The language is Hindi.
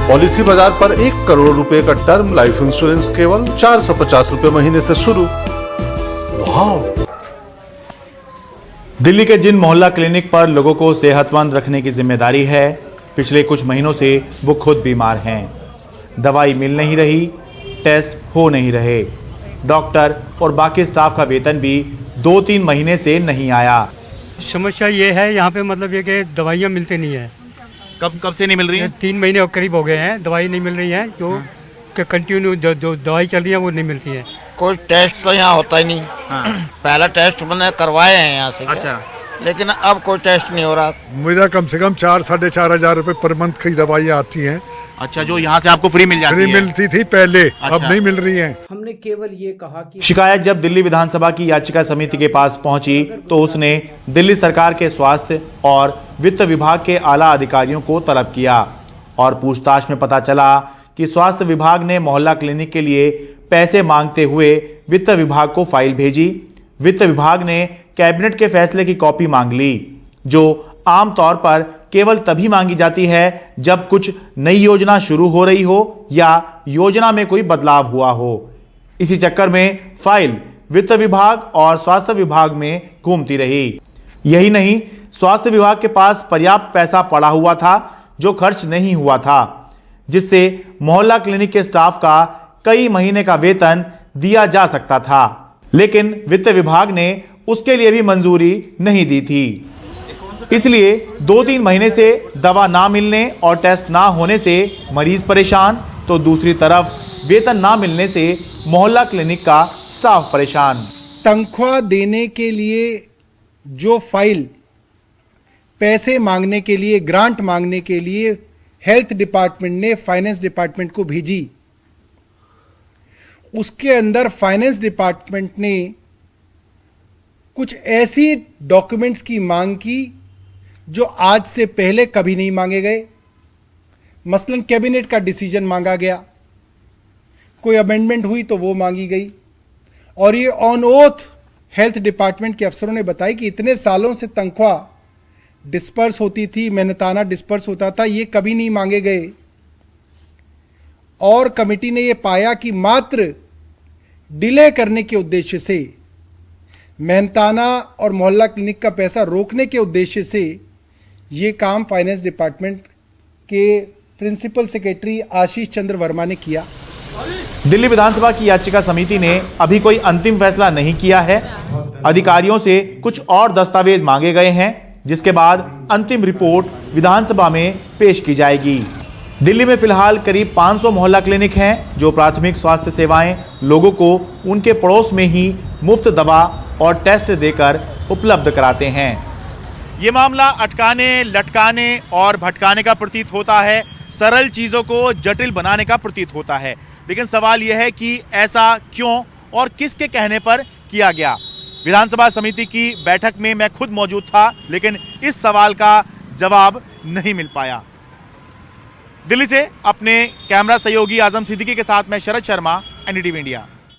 पॉलिसी बाजार पर 1 करोड़ रुपए का टर्म लाइफ इंश्योरेंस केवल 450 रुपए महीने से शुरू। वाह! दिल्ली के जिन मोहल्ला क्लिनिक पर लोगों को सेहतमंद रखने की जिम्मेदारी है, पिछले कुछ महीनों से वो खुद बीमार हैं। दवाई मिल नहीं रही, टेस्ट हो नहीं रहे, डॉक्टर और बाकी स्टाफ का वेतन भी 2-3 महीने से नहीं आया। समस्या ये है यहाँ पे मतलब ये कि दवाइयाँ मिलती नहीं है। कब से नहीं मिल रही है? 3 महीने और करीब हो गए हैं, दवाई नहीं मिल रही है। जो कंटिन्यू जो दवाई चल रही है वो नहीं मिलती है। कोई टेस्ट तो यहाँ होता ही नहीं। पहला टेस्ट मैंने करवाए हैं यहाँ से। अच्छा। लेकिन अब कोई टेस्ट नहीं हो रहा। मेरा कम से कम 4-4.5 हजार रुपए पर मंथ की दवाइयाँ आती हैं। अच्छा, जो यहाँ से आपको फ्री मिल जाती है? फ्री मिलती थी पहले। अच्छा। अब नहीं मिल रही हैं। हमने केवल ये कहा कि शिकायत जब दिल्ली विधानसभा की याचिका समिति के पास पहुंची तो उसने दिल्ली सरकार के स्वास्थ्य और वित्त विभाग के आला अधिकारियों को तलब किया और पूछताछ में पता चला कि स्वास्थ्य विभाग ने मोहल्ला क्लिनिक के लिए पैसे मांगते हुए वित्त विभाग को फाइल भेजी। वित्त विभाग ने कैबिनेट के फैसले की कॉपी मांग ली, जो आमतौर पर केवल तभी मांगी जाती है जब कुछ नई योजना शुरू हो रही हो या योजना में कोई बदलाव हुआ हो। इसी चक्कर में फाइल वित्त विभाग और स्वास्थ्य विभाग में घूमती रही। यही नहीं, स्वास्थ्य विभाग के पास पर्याप्त पैसा पड़ा हुआ था जो खर्च नहीं हुआ था, जिससे मोहल्ला क्लिनिक के स्टाफ का कई महीने का वेतन दिया जा सकता था, लेकिन वित्त विभाग ने उसके लिए भी मंजूरी नहीं दी थी। इसलिए 2-3 महीने से दवा ना मिलने और टेस्ट ना होने से मरीज परेशान, तो दूसरी तरफ वेतन ना मिलने से मोहल्ला क्लिनिक का स्टाफ परेशान। तनख्वाह देने के लिए जो फाइल पैसे मांगने के लिए, ग्रांट मांगने के लिए हेल्थ डिपार्टमेंट ने फाइनेंस डिपार्टमेंट को भेजी, उसके अंदर फाइनेंस डिपार्टमेंट ने कुछ ऐसी डॉक्यूमेंट्स की मांग की जो आज से पहले कभी नहीं मांगे गए। मसलन कैबिनेट का डिसीजन मांगा गया, कोई अमेंडमेंट हुई तो वो मांगी गई, और ये ऑन ओथ हेल्थ डिपार्टमेंट के अफसरों ने बताया कि इतने सालों से तनख्वाह डिस्पर्स होती थी, मेहनताना डिस्पर्स होता था, ये कभी नहीं मांगे गए। और कमेटी ने ये पाया कि मात्र डिले करने के उद्देश्य से, मेहनताना और मोहल्ला क्लिनिक का पैसा रोकने के उद्देश्य से ये काम फाइनेंस डिपार्टमेंट के प्रिंसिपल सेक्रेटरी आशीष चंद्र वर्मा ने किया। दिल्ली विधानसभा की याचिका समिति ने अभी कोई अंतिम फैसला नहीं किया है। अधिकारियों से कुछ और दस्तावेज मांगे गए हैं, जिसके बाद अंतिम रिपोर्ट विधानसभा में पेश की जाएगी। दिल्ली में फिलहाल करीब 500 मोहल्ला क्लिनिक हैं जो प्राथमिक स्वास्थ्य सेवाएं लोगों को उनके पड़ोस में ही मुफ्त दवा और टेस्ट देकर उपलब्ध कराते हैं। ये मामला अटकाने, लटकाने और भटकाने का प्रतीत होता है, सरल चीज़ों को जटिल बनाने का प्रतीत होता है। लेकिन सवाल यह है कि ऐसा क्यों और किसके कहने पर किया गया। विधानसभा समिति की बैठक में मैं खुद मौजूद था, लेकिन इस सवाल का जवाब नहीं मिल पाया। दिल्ली से अपने कैमरा सहयोगी आजम सिद्दीकी के साथ मैं शरद शर्मा, NDTV इंडिया।